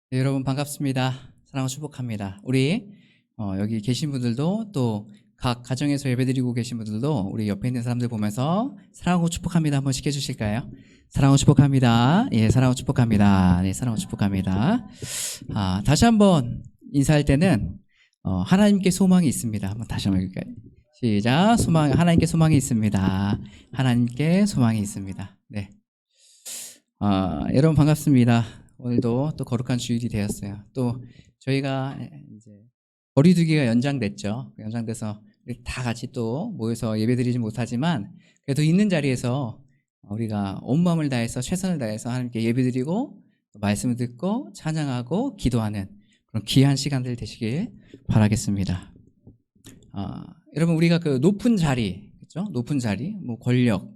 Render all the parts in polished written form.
네, 여러분 반갑습니다. 사랑하고 축복합니다. 우리 여기 계신 분들도 또 각 가정에서 예배드리고 계신 분들도 우리 옆에 있는 사람들 보면서 사랑하고 축복합니다 한번씩 해주실까요? 사랑하고 축복합니다. 예, 사랑하고 축복합니다. 네, 사랑하고 축복합니다. 다시 한번 인사할 때는 하나님께 소망이 있습니다. 한번 다시 한번 읽을까요? 시작. 하나님께 소망이 있습니다. 하나님께 소망이 있습니다. 네. 여러분 반갑습니다. 오늘도 또 거룩한 주일이 되었어요. 또 저희가 이제 거리두기가 연장됐죠. 연장돼서 우리 다 같이 또 모여서 예배드리지 못하지만 그래도 있는 자리에서 우리가 온 마음을 다해서 최선을 다해서 하나님께 예배드리고 말씀을 듣고 찬양하고 기도하는 그런 귀한 시간들 되시길 바라겠습니다. 여러분 우리가 그 높은 자리, 그렇죠? 높은 자리, 뭐 권력,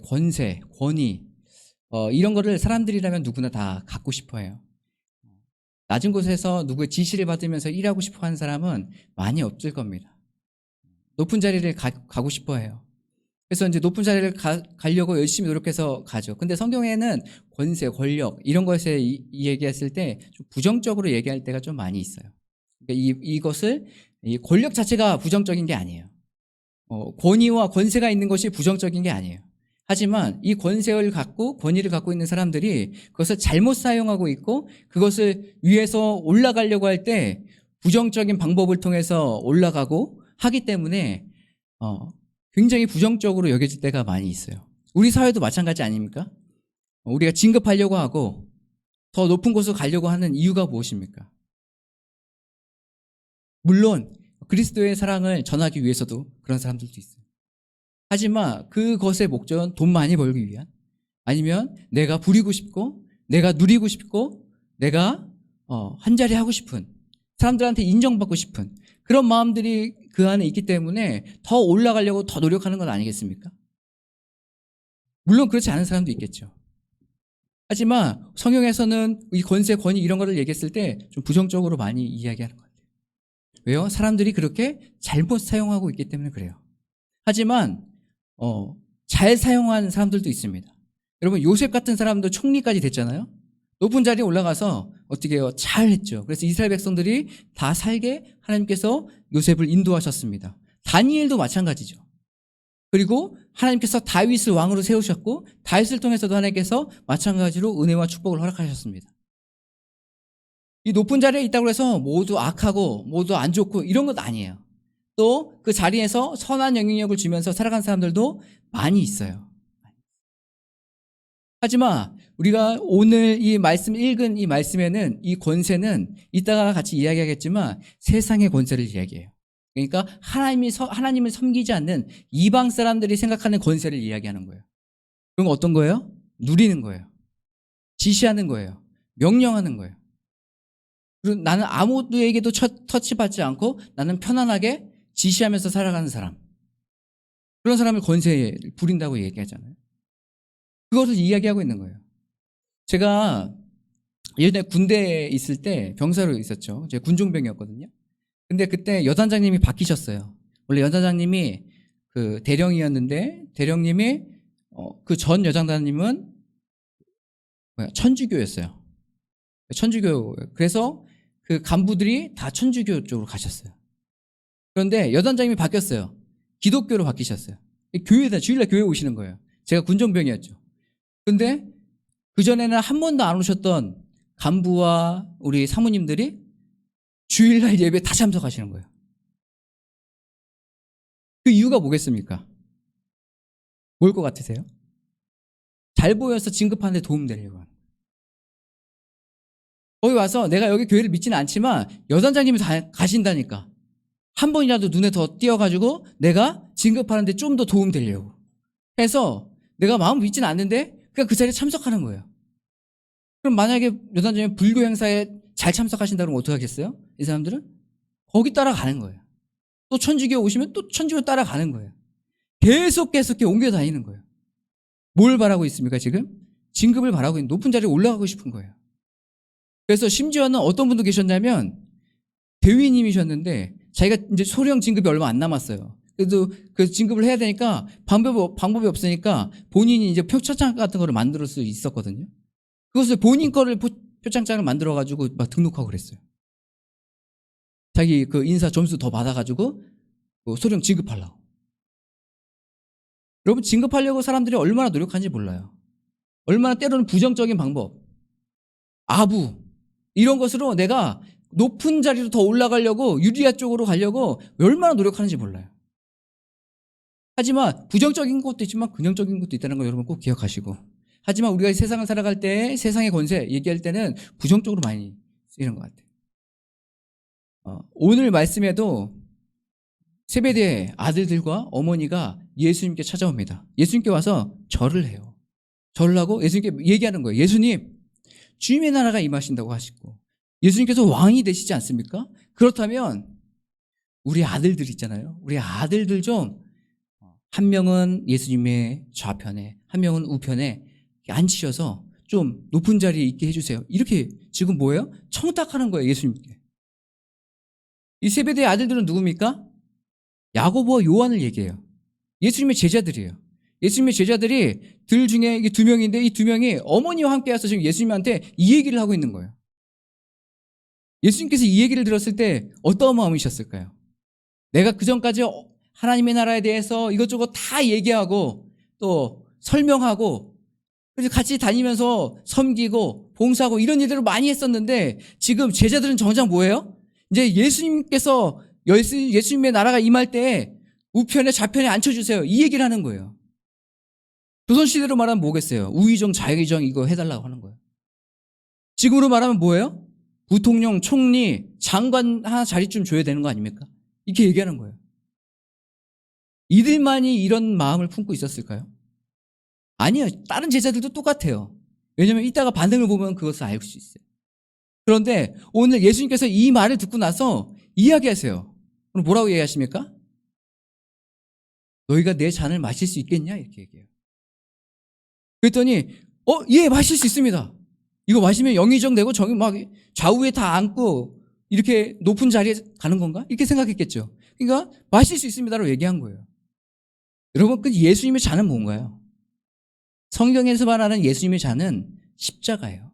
권세, 권위 이런 거를 사람들이라면 누구나 다 갖고 싶어 해요. 낮은 곳에서 누구의 지시를 받으면서 일하고 싶어 하는 사람은 많이 없을 겁니다. 높은 자리를 가고 싶어 해요. 그래서 이제 높은 자리를 가려고 열심히 노력해서 가죠. 근데 성경에는 권세, 권력 이런 것에 얘기했을 때 좀 부정적으로 얘기할 때가 좀 많이 있어요. 그러니까 이것을 이 권력 자체가 부정적인 게 아니에요. 권위와 권세가 있는 것이 부정적인 게 아니에요. 하지만 이 권세를 갖고 권위를 갖고 있는 사람들이 그것을 잘못 사용하고 있고 그것을 위해서 올라가려고 할 때 부정적인 방법을 통해서 올라가고 하기 때문에 굉장히 부정적으로 여겨질 때가 많이 있어요. 우리 사회도 마찬가지 아닙니까? 우리가 진급하려고 하고 더 높은 곳으로 가려고 하는 이유가 무엇입니까? 물론 그리스도의 사랑을 전하기 위해서도 그런 사람들도 있어요. 하지만 그것의 목적은 돈 많이 벌기 위한, 아니면 내가 부리고 싶고 내가 누리고 싶고 내가 한 자리 하고 싶은, 사람들한테 인정받고 싶은 그런 마음들이 그 안에 있기 때문에 더 올라가려고 더 노력하는 건 아니겠습니까? 물론 그렇지 않은 사람도 있겠죠. 하지만 성경에서는 이 권세, 권위 이런 거를 얘기했을 때 좀 부정적으로 많이 이야기하는 것 같아요. 왜요? 사람들이 그렇게 잘못 사용하고 있기 때문에 그래요. 하지만 잘 사용한 사람들도 있습니다. 여러분 요셉 같은 사람도 총리까지 됐잖아요. 높은 자리에 올라가서 어떻게 해요? 잘 했죠. 그래서 이스라엘 백성들이 다 살게 하나님께서 요셉을 인도하셨습니다. 다니엘도 마찬가지죠. 그리고 하나님께서 다윗을 왕으로 세우셨고 다윗을 통해서도 하나님께서 마찬가지로 은혜와 축복을 허락하셨습니다. 이 높은 자리에 있다고 해서 모두 악하고 모두 안 좋고 이런 것 아니에요. 또 그 자리에서 선한 영향력을 주면서 살아간 사람들도 많이 있어요. 하지만 우리가 오늘 이 말씀 읽은 이 말씀에는 이 권세는 이따가 같이 이야기하겠지만 세상의 권세를 이야기해요. 그러니까 하나님을 섬기지 않는 이방 사람들이 생각하는 권세를 이야기하는 거예요. 그런 거 어떤 거예요? 누리는 거예요. 지시하는 거예요. 명령하는 거예요. 그리고 나는 아무에게도 터치받지 않고 나는 편안하게 지시하면서 살아가는 사람, 그런 사람을 권세를 부린다고 얘기하잖아요. 그것을 이야기하고 있는 거예요. 제가 예전에 군대에 있을 때 병사로 있었죠. 제가 군종병이었거든요. 근데 그때 여단장님이 바뀌셨어요. 원래 여단장님이 그 대령이었는데 대령님이 그 전 여단장님은 천주교였어요. 천주교. 그래서 그 간부들이 다 천주교 쪽으로 가셨어요. 그런데 여단장님이 바뀌었어요. 기독교로 바뀌셨어요. 교회에다 주일날 교회 오시는 거예요. 제가 군종병이었죠. 근데 그전에는 한 번도 안 오셨던 간부와 우리 사모님들이 주일날 예배에 다 참석하시는 거예요. 그 이유가 뭐겠습니까? 뭘 것 같으세요? 잘 보여서 진급하는 데 도움되려고 하는 거예요. 거기 와서 내가 여기 교회를 믿지는 않지만 여단장님이 가신다니까 한 번이라도 눈에 더 띄어가지고 내가 진급하는 데 좀 더 도움되려고 해서 내가 마음 믿지는 않는데 그냥 그 자리에 참석하는 거예요. 그럼 만약에 여단장님이 불교 행사에 잘 참석하신다 그러면 어떻게 하겠어요? 이 사람들은? 거기 따라가는 거예요. 또 천주교 오시면 또 천주교 따라가는 거예요. 계속 옮겨 다니는 거예요. 뭘 바라고 있습니까 지금? 진급을 바라고 있는, 높은 자리에 올라가고 싶은 거예요. 그래서 심지어는 어떤 분도 계셨냐면 대위님이셨는데 자기가 이제 소령 진급이 얼마 안 남았어요. 그래도 그 진급을 해야 되니까 방법이 없으니까 본인이 이제 표창장 같은 거를 만들 수 있었거든요. 그것을 본인 거를 표창장을 만들어가지고 막 등록하고 그랬어요. 자기 그 인사 점수 더 받아가지고 소령 진급하려고. 여러분, 진급하려고 사람들이 얼마나 노력하는지 몰라요. 얼마나 때로는 부정적인 방법, 아부, 이런 것으로 내가 높은 자리로 더 올라가려고, 유리아 쪽으로 가려고 얼마나 노력하는지 몰라요. 하지만 부정적인 것도 있지만 긍정적인 것도 있다는 거 여러분 꼭 기억하시고, 하지만 우리가 세상을 살아갈 때 세상의 권세 얘기할 때는 부정적으로 많이 쓰이는 것 같아요. 오늘 말씀에도 세베대의 아들들과 어머니가 예수님께 찾아옵니다. 예수님께 와서 절을 해요. 절을 하고 예수님께 얘기하는 거예요. 예수님, 주님의 나라가 임하신다고 하시고 예수님께서 왕이 되시지 않습니까? 그렇다면 우리 아들들 있잖아요. 우리 아들들 좀 한 명은 예수님의 좌편에, 한 명은 우편에 앉히셔서 좀 높은 자리에 있게 해주세요. 이렇게 지금 뭐예요? 청탁하는 거예요, 예수님께. 이 세베대의 아들들은 누굽니까? 야고보와 요한을 얘기해요. 예수님의 제자들이에요. 예수님의 제자들이 들 중에 이게 두 명인데 이 두 명이 어머니와 함께 와서 지금 예수님한테 이 얘기를 하고 있는 거예요. 예수님께서 이 얘기를 들었을 때 어떤 마음이셨을까요? 내가 그전까지 하나님의 나라에 대해서 이것저것 다 얘기하고 또 설명하고 그래서 같이 다니면서 섬기고 봉사하고 이런 일들을 많이 했었는데 지금 제자들은 정작 뭐예요? 이제 예수님의 나라가 임할 때 우편에 좌편에 앉혀주세요. 이 얘기를 하는 거예요. 조선시대로 말하면 뭐겠어요? 우의정, 자의정 이거 해달라고 하는 거예요. 지금으로 말하면 뭐예요? 부통령, 총리, 장관 하나 자리쯤 줘야 되는 거 아닙니까? 이렇게 얘기하는 거예요. 이들만이 이런 마음을 품고 있었을까요? 아니요. 다른 제자들도 똑같아요. 왜냐하면 이따가 반응을 보면 그것을 알 수 있어요. 그런데 오늘 예수님께서 이 말을 듣고 나서 이야기하세요. 그럼 뭐라고 얘기하십니까? 너희가 내 잔을 마실 수 있겠냐? 이렇게 얘기해요. 그랬더니 예, 마실 수 있습니다. 이거 마시면 영의정 되고 정이 막 좌우에 다 앉고 이렇게 높은 자리에 가는 건가? 이렇게 생각했겠죠. 그러니까 마실 수 있습니다라고 얘기한 거예요. 여러분, 그 예수님의 잔은 뭔가요? 성경에서 말하는 예수님의 잔은 십자가예요.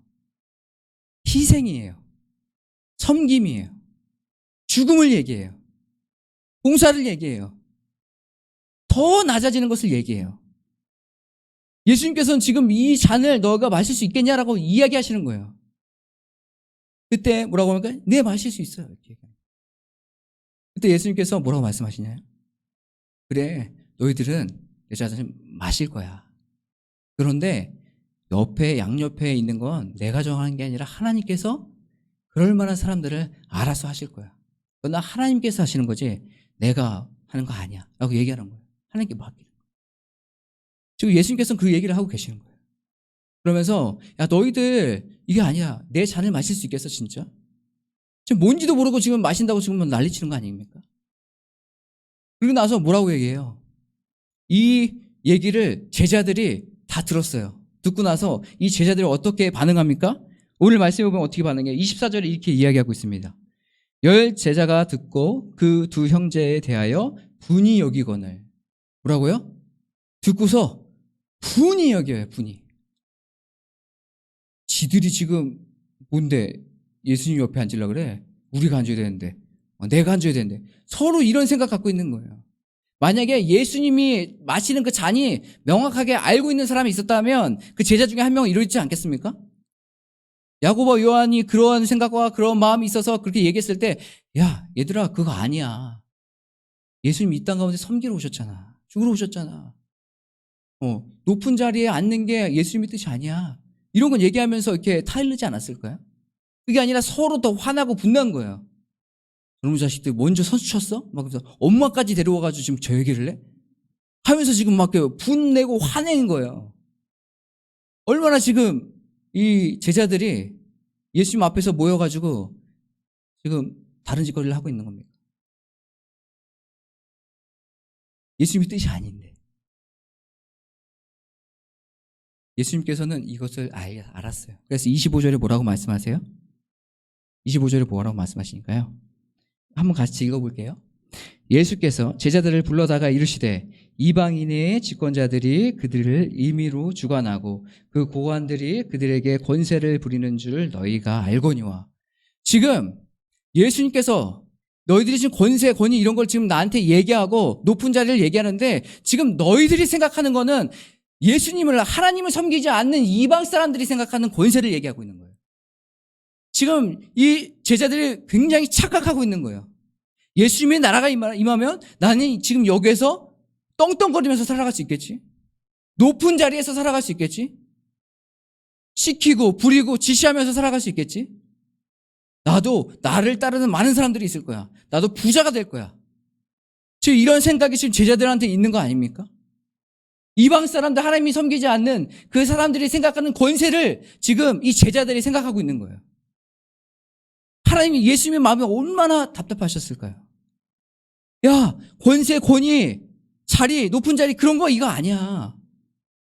희생이에요. 섬김이에요. 죽음을 얘기해요. 봉사를 얘기해요. 더 낮아지는 것을 얘기해요. 예수님께서는 지금 이 잔을 너가 마실 수 있겠냐라고 이야기하시는 거예요. 그때 뭐라고 합니까? 네, 마실 수 있어요. 이렇게. 그때 예수님께서 뭐라고 말씀하시냐요? 그래, 너희들은 내 잔을 마실 거야. 그런데 양옆에 있는 건 내가 정하는 게 아니라 하나님께서 그럴 만한 사람들을 알아서 하실 거야. 그건 하나님께서 하시는 거지 내가 하는 거 아니야 라고 얘기하는 거예요. 하나님께 맡기는 거예요. 지금 예수님께서는 그 얘기를 하고 계시는 거예요. 그러면서 야, 너희들 이게 아니야. 내 잔을 마실 수 있겠어 진짜? 지금 뭔지도 모르고 지금 마신다고 지금 난리치는 거 아닙니까? 그리고 나서 뭐라고 얘기해요? 이 얘기를 제자들이 다 들었어요. 듣고 나서 이 제자들이 어떻게 반응합니까? 오늘 말씀해 보면 어떻게 반응해요? 24절에 이렇게 이야기하고 있습니다. 10 제자가 듣고 그 두 형제에 대하여 분이 여기거늘. 뭐라고요? 듣고서 분이 여겨요. 분이. 지들이 지금 뭔데 예수님 옆에 앉으려고 그래? 우리가 앉아야 되는데 내가 앉아야 되는데 서로 이런 생각 갖고 있는 거예요. 만약에 예수님이 마시는 그 잔이 명확하게 알고 있는 사람이 있었다면 그 제자 중에 한 명은 이러지 않겠습니까? 야고보와 요한이 그런 생각과 그런 마음이 있어서 그렇게 얘기했을 때 야, 얘들아 그거 아니야. 예수님 이 땅 가운데 섬기러 오셨잖아. 죽으러 오셨잖아. 높은 자리에 앉는 게 예수님의 뜻이 아니야. 이런 건 얘기하면서 이렇게 타일르지 않았을까요? 그게 아니라 서로 더 화나고 분난 거예요. 그놈 자식들 먼저 선수 쳤어? 막 그래서 엄마까지 데려와가지고 지금 저 얘기를 해? 하면서 지금 막 분내고 화내는 거예요. 얼마나 지금 이 제자들이 예수님 앞에서 모여가지고 지금 다른 짓거리를 하고 있는 겁니까? 예수님의 뜻이 아닌데. 예수님께서는 이것을 알았어요. 그래서 25절에 뭐라고 말씀하세요? 25절에 뭐라고 말씀하시니까요? 한번 같이 읽어볼게요. 예수께서 제자들을 불러다가 이르시되 이방인의 집권자들이 그들을 임의로 주관하고 그 고관들이 그들에게 권세를 부리는 줄 너희가 알거니와. 지금 예수님께서 너희들이 지금 권세, 권위 이런 걸 지금 나한테 얘기하고 높은 자리를 얘기하는데 지금 너희들이 생각하는 거는 예수님을, 하나님을 섬기지 않는 이방 사람들이 생각하는 권세를 얘기하고 있는 거예요. 지금 이 제자들이 굉장히 착각하고 있는 거예요. 예수님의 나라가 임하면 나는 지금 여기에서 떵떵거리면서 살아갈 수 있겠지? 높은 자리에서 살아갈 수 있겠지? 시키고 부리고 지시하면서 살아갈 수 있겠지? 나도 나를 따르는 많은 사람들이 있을 거야. 나도 부자가 될 거야. 지금 이런 생각이 지금 제자들한테 있는 거 아닙니까? 이방 사람들, 하나님이 섬기지 않는 그 사람들이 생각하는 권세를 지금 이 제자들이 생각하고 있는 거예요. 하나님이, 예수님의 마음이 얼마나 답답하셨을까요? 야, 권세, 권위, 자리, 높은 자리 그런 거 이거 아니야.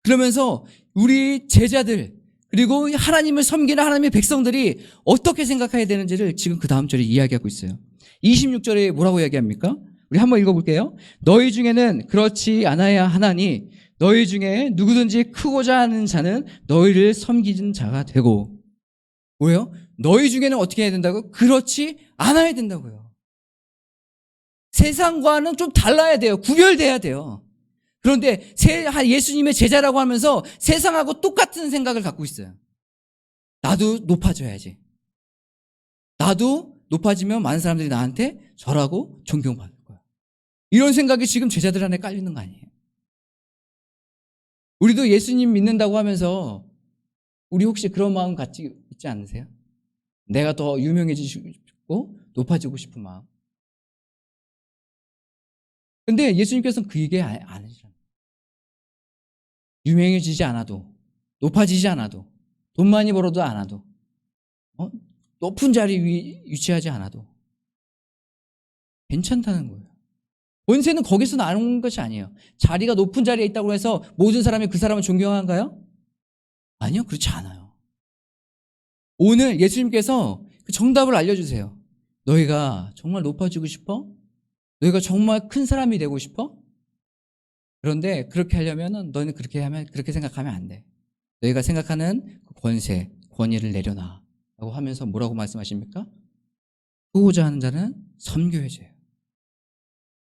그러면서 우리 제자들 그리고 하나님을 섬기는 하나님의 백성들이 어떻게 생각해야 되는지를 지금 그 다음 절에 이야기하고 있어요. 26절에 뭐라고 이야기합니까? 우리 한번 읽어볼게요. 너희 중에는 그렇지 않아야 하나니 너희 중에 누구든지 크고자 하는 자는 너희를 섬기는 자가 되고. 뭐예요? 너희 중에는 어떻게 해야 된다고요? 그렇지 않아야 된다고요. 세상과는 좀 달라야 돼요. 구별돼야 돼요. 그런데 예수님의 제자라고 하면서 세상하고 똑같은 생각을 갖고 있어요. 나도 높아져야지. 나도 높아지면 많은 사람들이 나한테 절하고 존경받을 거야. 이런 생각이 지금 제자들 안에 깔리는 거 아니에요? 우리도 예수님 믿는다고 하면서 우리 혹시 그런 마음 갖지 있지 않으세요? 내가 더 유명해지고 싶고 높아지고 싶은 마음. 근데 예수님께서는 그 얘기 안 하시잖아요. 유명해지지 않아도, 높아지지 않아도, 돈 많이 벌어도 않아도, 높은 자리 위치하지 않아도 괜찮다는 거예요. 권세는 거기서 나오는 것이 아니에요. 자리가 높은 자리에 있다고 해서 모든 사람이 그 사람을 존경한가요? 아니요, 그렇지 않아요. 오늘 예수님께서 그 정답을 알려주세요. 너희가 정말 높아지고 싶어? 너희가 정말 큰 사람이 되고 싶어? 그런데 그렇게 하려면 너희는 그렇게 생각하면 안 돼. 너희가 생각하는 그 권세, 권위를 내려놔 라고 하면서 뭐라고 말씀하십니까? 크고자 하는 자는 섬겨야지.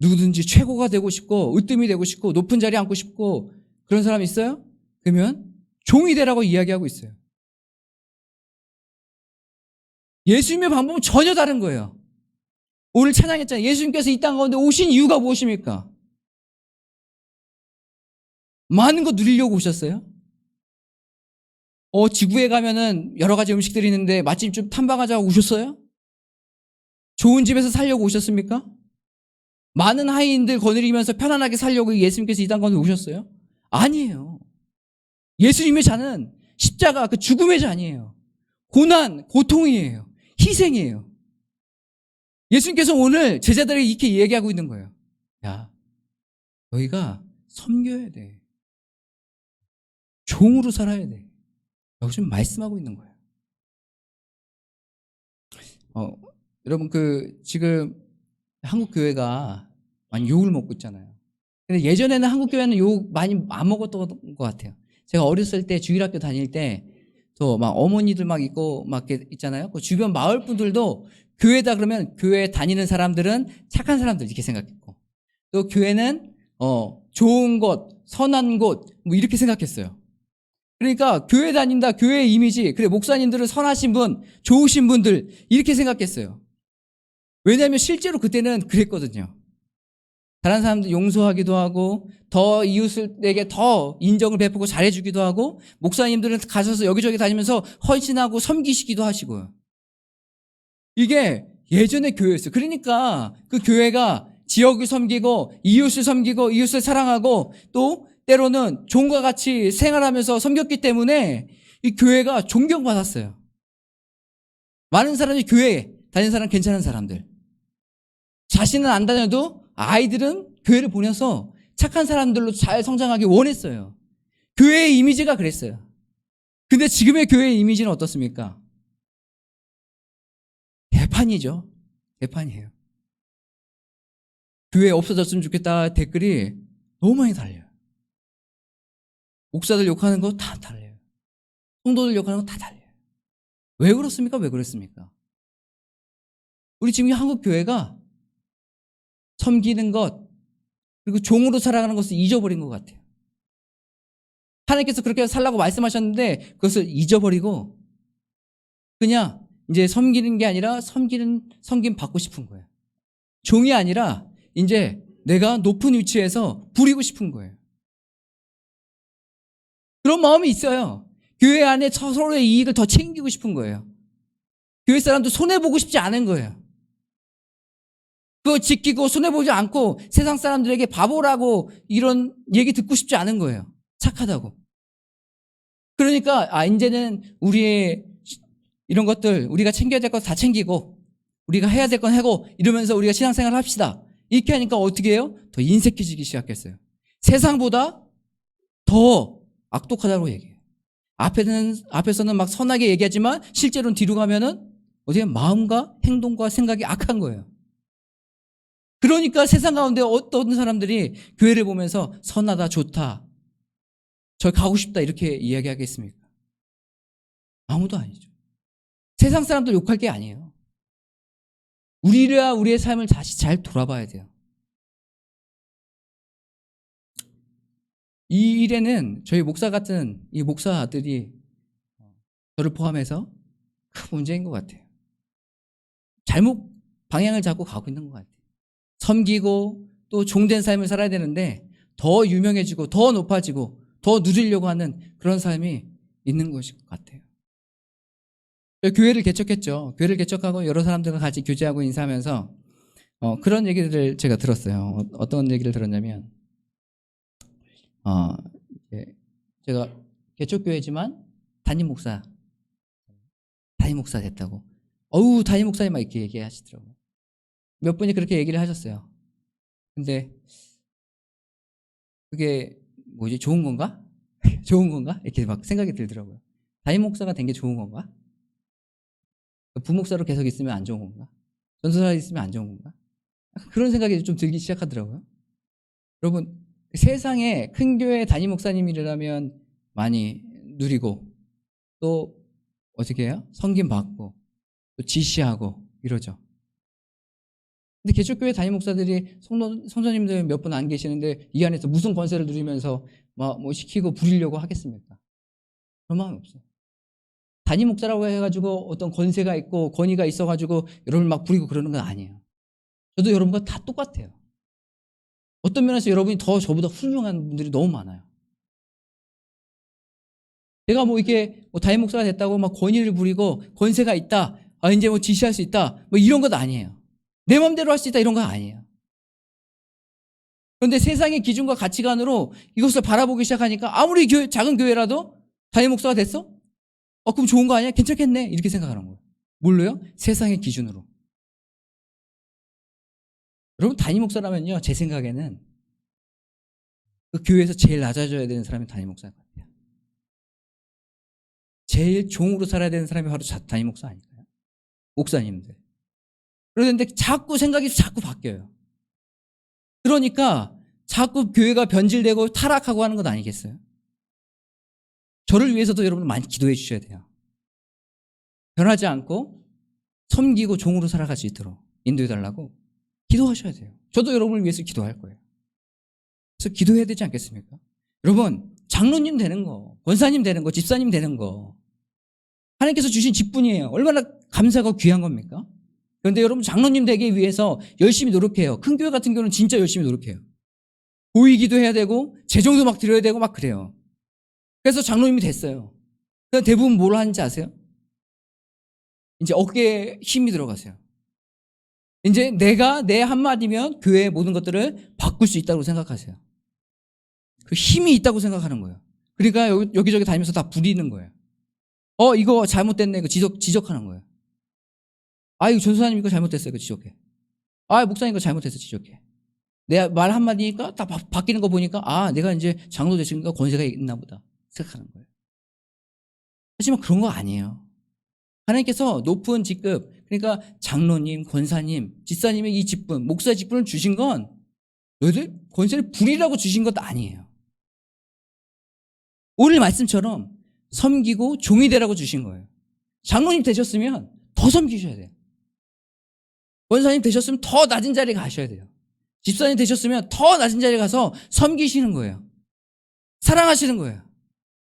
누구든지 최고가 되고 싶고 으뜸이 되고 싶고 높은 자리에 앉고 싶고 그런 사람 있어요? 그러면 종이 되라고 이야기하고 있어요. 예수님의 방법은 전혀 다른 거예요. 오늘 찬양했잖아요. 예수님께서 이 땅 가운데 오신 이유가 무엇입니까? 많은 거 누리려고 오셨어요? 지구에 가면은 여러 가지 음식들이 있는데 맛집 좀 탐방하자고 오셨어요? 좋은 집에서 살려고 오셨습니까? 많은 하인들 거느리면서 편안하게 살려고 예수님께서 이 땅 가운데 오셨어요? 아니에요. 예수님의 자는 십자가, 그 죽음의 자니에요. 고난, 고통이에요. 희생이에요. 예수님께서 오늘 제자들에게 이렇게 얘기하고 있는 거예요. 야, 너희가 섬겨야 돼. 종으로 살아야 돼. 여기 좀 말씀하고 있는 거예요. 여러분, 지금 한국 교회가 많이 욕을 먹고 있잖아요. 근데 예전에는 한국 교회는 욕 많이 안 먹었던 것 같아요. 제가 어렸을 때 주일학교 다닐 때 또 막 어머니들 막 있고 막 이렇게 있잖아요. 그 주변 마을 분들도 교회다 그러면 교회 다니는 사람들은 착한 사람들 이렇게 생각했고 또 교회는 좋은 곳, 선한 곳 뭐 이렇게 생각했어요. 그러니까 교회 다닌다, 교회의 이미지, 그래 목사님들은 선하신 분, 좋으신 분들 이렇게 생각했어요. 왜냐하면 실제로 그때는 그랬거든요. 다른 사람들 용서하기도 하고 더 이웃에게 더 인정을 베푸고 잘해주기도 하고 목사님들은 가셔서 여기저기 다니면서 헌신하고 섬기시기도 하시고요. 이게 예전의 교회였어요. 그러니까 그 교회가 지역을 섬기고 이웃을 섬기고 이웃을 사랑하고 또 때로는 종과 같이 생활하면서 섬겼기 때문에 이 교회가 존경받았어요. 많은 사람이 교회에 다니는 사람 괜찮은 사람들. 자신은 안 다녀도 아이들은 교회를 보내서 착한 사람들로 잘 성장하기 원했어요. 교회의 이미지가 그랬어요. 근데 지금의 교회의 이미지는 어떻습니까? 개판이죠. 개판이에요. 교회 없어졌으면 좋겠다 댓글이 너무 많이 달려요. 목사들 욕하는 거 다 달려요. 성도들 욕하는 거 다 달려요. 왜 그렇습니까? 왜 그랬습니까? 우리 지금 이 한국 교회가 섬기는 것 그리고 종으로 살아가는 것을 잊어버린 것 같아요. 하나님께서 그렇게 살라고 말씀하셨는데 그것을 잊어버리고 그냥 이제 섬기는 게 아니라 섬김 받고 싶은 거예요. 종이 아니라 이제 내가 높은 위치에서 부리고 싶은 거예요. 그런 마음이 있어요. 교회 안에 서로의 이익을 더 챙기고 싶은 거예요. 교회 사람도 손해보고 싶지 않은 거예요. 그거 지키고 손해보지 않고 세상 사람들에게 바보라고 이런 얘기 듣고 싶지 않은 거예요. 착하다고. 그러니까 이제는 우리의 이런 것들 우리가 챙겨야 될 것 다 챙기고 우리가 해야 될 건 하고 이러면서 우리가 신앙생활을 합시다. 이렇게 하니까 어떻게 해요? 더 인색해지기 시작했어요. 세상보다 더 악독하다고 얘기해요. 앞에서는 막 선하게 얘기하지만 실제로는 뒤로 가면은 어디에 마음과 행동과 생각이 악한 거예요. 그러니까 세상 가운데 어떤 사람들이 교회를 보면서 선하다, 좋다, 저 가고 싶다 이렇게 이야기하겠습니까? 아무도 아니죠. 세상 사람들 욕할 게 아니에요. 우리의 삶을 다시 잘 돌아봐야 돼요. 이 일에는 저희 목사 같은 이 목사들이 저를 포함해서 큰 문제인 것 같아요. 잘못 방향을 잡고 가고 있는 것 같아요. 섬기고 또 종된 삶을 살아야 되는데 더 유명해지고 더 높아지고 더 누리려고 하는 그런 삶이 있는 것인 것 같아요. 교회를 개척했죠. 교회를 개척하고 여러 사람들과 같이 교제하고 인사하면서 그런 얘기들을 제가 들었어요. 어떤 얘기를 들었냐면 제가 개척교회지만 담임 목사 됐다고. 담임 목사님 막 이렇게 얘기하시더라고요. 몇 분이 그렇게 얘기를 하셨어요. 근데 그게 뭐지? 좋은 건가? 좋은 건가? 이렇게 막 생각이 들더라고요. 담임 목사가 된 게 좋은 건가? 부목사로 계속 있으면 안 좋은 건가? 전도사로 있으면 안 좋은 건가? 그런 생각이 좀 들기 시작하더라고요. 여러분, 세상에 큰 교회 담임 목사님이라면 많이 누리고 또 어떻게 해요? 섬김 받고 또 지시하고 이러죠. 근데 개척교회 담임 목사들이 성도님들 몇 분 안 계시는데 이 안에서 무슨 권세를 누리면서 뭐 시키고 부리려고 하겠습니까? 그런 마음이 없어요. 담임 목사라고 해가지고 어떤 권세가 있고 권위가 있어가지고 여러분을 막 부리고 그러는 건 아니에요. 저도 여러분과 다 똑같아요. 어떤 면에서 여러분이 더 저보다 훌륭한 분들이 너무 많아요. 제가 이게 담임 목사가 됐다고 막 권위를 부리고 권세가 있다, 이제 지시할 수 있다, 이런 것 아니에요. 내 마음대로 할 수 있다 이런 거 아니에요. 그런데 세상의 기준과 가치관으로 이것을 바라보기 시작하니까 아무리 작은 교회라도 담임 목사가 됐어? 그럼 좋은 거 아니야? 괜찮겠네 이렇게 생각하는 거예요. 뭘로요? 세상의 기준으로. 여러분 담임 목사라면요 제 생각에는 그 교회에서 제일 낮아져야 되는 사람이 담임 목사인 것 같아요. 제일 종으로 살아야 되는 사람이 바로 담임 목사 아닐까요? 목사님들. 그런데 자꾸 생각이 자꾸 바뀌어요. 그러니까 자꾸 교회가 변질되고 타락하고 하는 것 아니겠어요? 저를 위해서도 여러분 많이 기도해 주셔야 돼요. 변하지 않고 섬기고 종으로 살아갈 수 있도록 인도해 달라고 기도하셔야 돼요. 저도 여러분을 위해서 기도할 거예요. 그래서 기도해야 되지 않겠습니까? 여러분 장로님 되는 거, 권사님 되는 거, 집사님 되는 거 하나님께서 주신 직분이에요. 얼마나 감사하고 귀한 겁니까? 그런데 여러분 장로님 되기 위해서 열심히 노력해요. 큰 교회 같은 경우는 진짜 열심히 노력해요. 보이기도 해야 되고 재정도 막 드려야 되고 막 그래요. 그래서 장로님이 됐어요. 그래서 대부분 뭘 하는지 아세요? 이제 어깨에 힘이 들어가세요. 이제 내가 내 한마디면 교회의 모든 것들을 바꿀 수 있다고 생각하세요. 그 힘이 있다고 생각하는 거예요. 그러니까 여기저기 다니면서 다 부리는 거예요. 이거 잘못됐네 이거 지적하는 거예요. 이거 전도사님 이거 잘못됐어요 이거 지적해. 목사님 이거 잘못했어 지적해. 내 말 한마디니까 다 바뀌는 거 보니까 내가 이제 장로 되시니까 권세가 있나 보다 생각하는 거예요. 하지만 그런 거 아니에요. 하나님께서 높은 직급, 그러니까 장로님, 권사님, 집사님의 이 직분, 목사 직분을 주신 건 너희들 권세를 부리라고 주신 것도 아니에요. 오늘 말씀처럼 섬기고 종이 되라고 주신 거예요. 장로님 되셨으면 더 섬기셔야 돼요. 원사님 되셨으면 더 낮은 자리에 가셔야 돼요. 집사님 되셨으면 더 낮은 자리에 가서 섬기시는 거예요. 사랑하시는 거예요.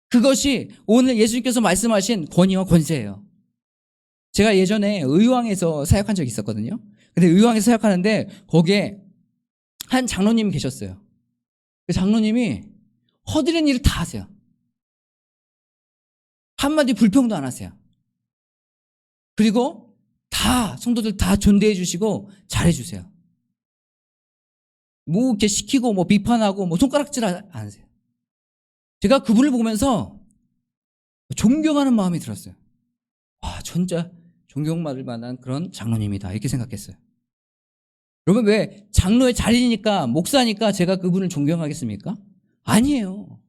그것이 오늘 예수님께서 말씀하신 권위와 권세예요. 제가 예전에 의왕에서 사역한 적이 있었거든요. 근데 의왕에서 사역하는데 거기에 한 장로님이 계셨어요. 그 장로님이 허드렛 일을 다 하세요. 한마디 불평도 안 하세요. 그리고 다 성도들 다 존대해 주시고 잘해 주세요. 뭐 이렇게 시키고 뭐 비판하고 뭐 손가락질 안 하세요. 제가 그분을 보면서 존경하는 마음이 들었어요. 와, 진짜 존경받을 만한 그런 장로님이다 이렇게 생각했어요. 여러분, 왜 장로의 자리니까 목사니까 제가 그분을 존경하겠습니까? 아니에요.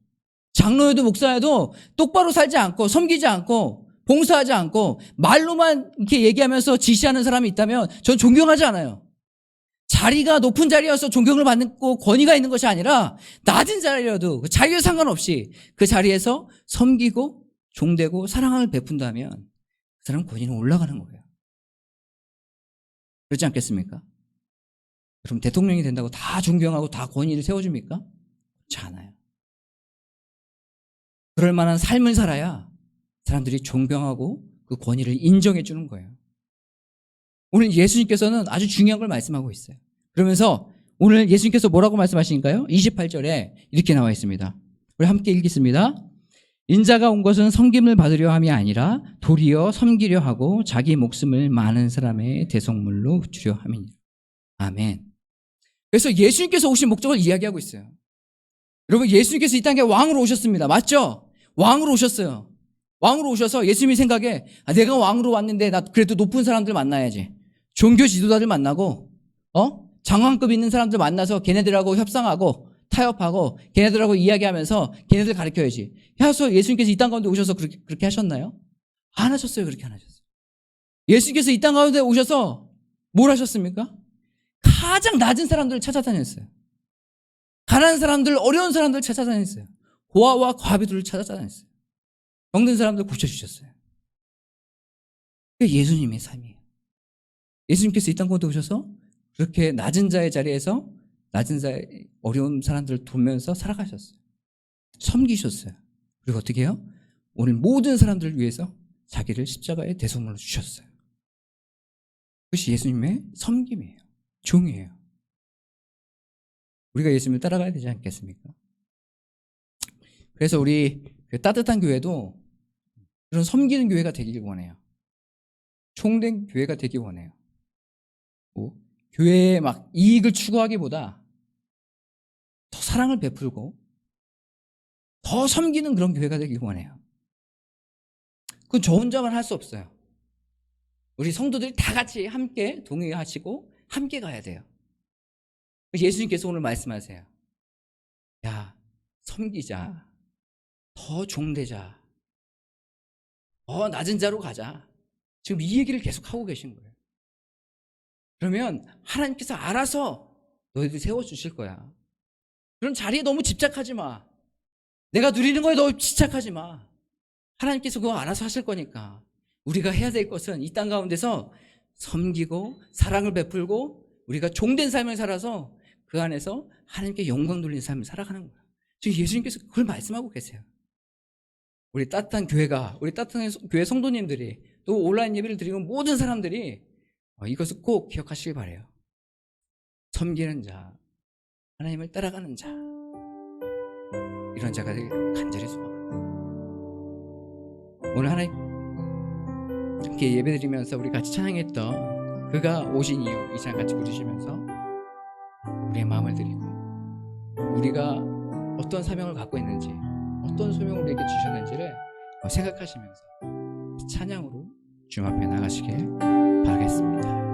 장로여도 목사여도 똑바로 살지 않고 섬기지 않고 봉사하지 않고 말로만 이렇게 얘기하면서 지시하는 사람이 있다면 전 존경하지 않아요. 자리가 높은 자리여서 존경을 받고 권위가 있는 것이 아니라 낮은 자리여도 그 자리와 상관없이 그 자리에서 섬기고 종되고 사랑을 베푼다면 그 사람 권위는 올라가는 거예요. 그렇지 않겠습니까? 그럼 대통령이 된다고 다 존경하고 다 권위를 세워줍니까? 그렇지 않아요. 그럴 만한 삶을 살아야 사람들이 존경하고 그 권위를 인정해 주는 거예요. 오늘 예수님께서는 아주 중요한 걸 말씀하고 있어요. 그러면서 오늘 예수님께서 뭐라고 말씀하시는가요? 28절에 이렇게 나와 있습니다. 우리 함께 읽겠습니다. 인자가 온 것은 섬김을 받으려 함이 아니라 도리어 섬기려 하고 자기 목숨을 많은 사람의 대속물로 주려 함이니라. 아멘. 그래서 예수님께서 오신 목적을 이야기하고 있어요. 여러분, 예수님께서 이 땅에 왕으로 오셨습니다. 맞죠? 왕으로 오셨어요. 왕으로 오셔서 예수님이 생각에 내가 왕으로 왔는데 나 그래도 높은 사람들 만나야지. 종교 지도자들 만나고 장관급 있는 사람들 만나서 걔네들하고 협상하고 타협하고 걔네들하고 이야기하면서 걔네들 가르쳐야지. 해서 예수님께서 이 땅 가운데 오셔서 그렇게 하셨나요? 안 하셨어요. 그렇게 안 하셨어요. 예수님께서 이 땅 가운데 오셔서 뭘 하셨습니까? 가장 낮은 사람들을 찾아다녔어요. 가난한 사람들, 어려운 사람들을 찾아다녔어요. 고아와 과비들을 찾아다녔어요. 병든 사람들 고쳐주셨어요. 그게 예수님의 삶이에요. 예수님께서 이 땅 가운데 오셔서 그렇게 낮은 자의 자리에서 낮은 자의 어려운 사람들을 돕면서 살아가셨어요. 섬기셨어요. 그리고 어떻게 해요? 오늘 모든 사람들을 위해서 자기를 십자가의 대속물로 주셨어요. 그것이 예수님의 섬김이에요. 종이에요. 우리가 예수님을 따라가야 되지 않겠습니까? 그래서 우리 따뜻한 교회도 그런 섬기는 교회가 되길 원해요. 총된 교회가 되길 원해요. 교회에 막 이익을 추구하기보다 더 사랑을 베풀고 더 섬기는 그런 교회가 되길 원해요. 그건 저 혼자만 할 수 없어요. 우리 성도들이 다 같이 함께 동의하시고 함께 가야 돼요. 예수님께서 오늘 말씀하세요. 야, 섬기자. 더 종되자. 더 낮은 자로 가자. 지금 이 얘기를 계속 하고 계신 거예요. 그러면 하나님께서 알아서 너희들 세워주실 거야. 그런 자리에 너무 집착하지 마. 내가 누리는 거에 너무 집착하지 마. 하나님께서 그거 알아서 하실 거니까. 우리가 해야 될 것은 이 땅 가운데서 섬기고 사랑을 베풀고 우리가 종된 삶을 살아서 그 안에서 하나님께 영광 돌리는 삶을 살아가는 거예요. 지금 예수님께서 그걸 말씀하고 계세요. 우리 따뜻한 교회가, 우리 따뜻한 교회 성도님들이 또 온라인 예배를 드리는 모든 사람들이 이것을 꼭 기억하시길 바라요. 섬기는 자, 하나님을 따라가는 자, 이런 자가 되길 간절히 소망합니다. 오늘 하나님 이렇게 예배드리면서 우리 같이 찬양했던 그가 오신 이유, 이 찬양 같이 부르시면서 우리의 마음을 드리고 우리가 어떤 사명을 갖고 있는지, 어떤 소명을 우리에게 주셨는지를 생각하시면서 찬양으로 주님 앞에 나가시길 바라겠습니다.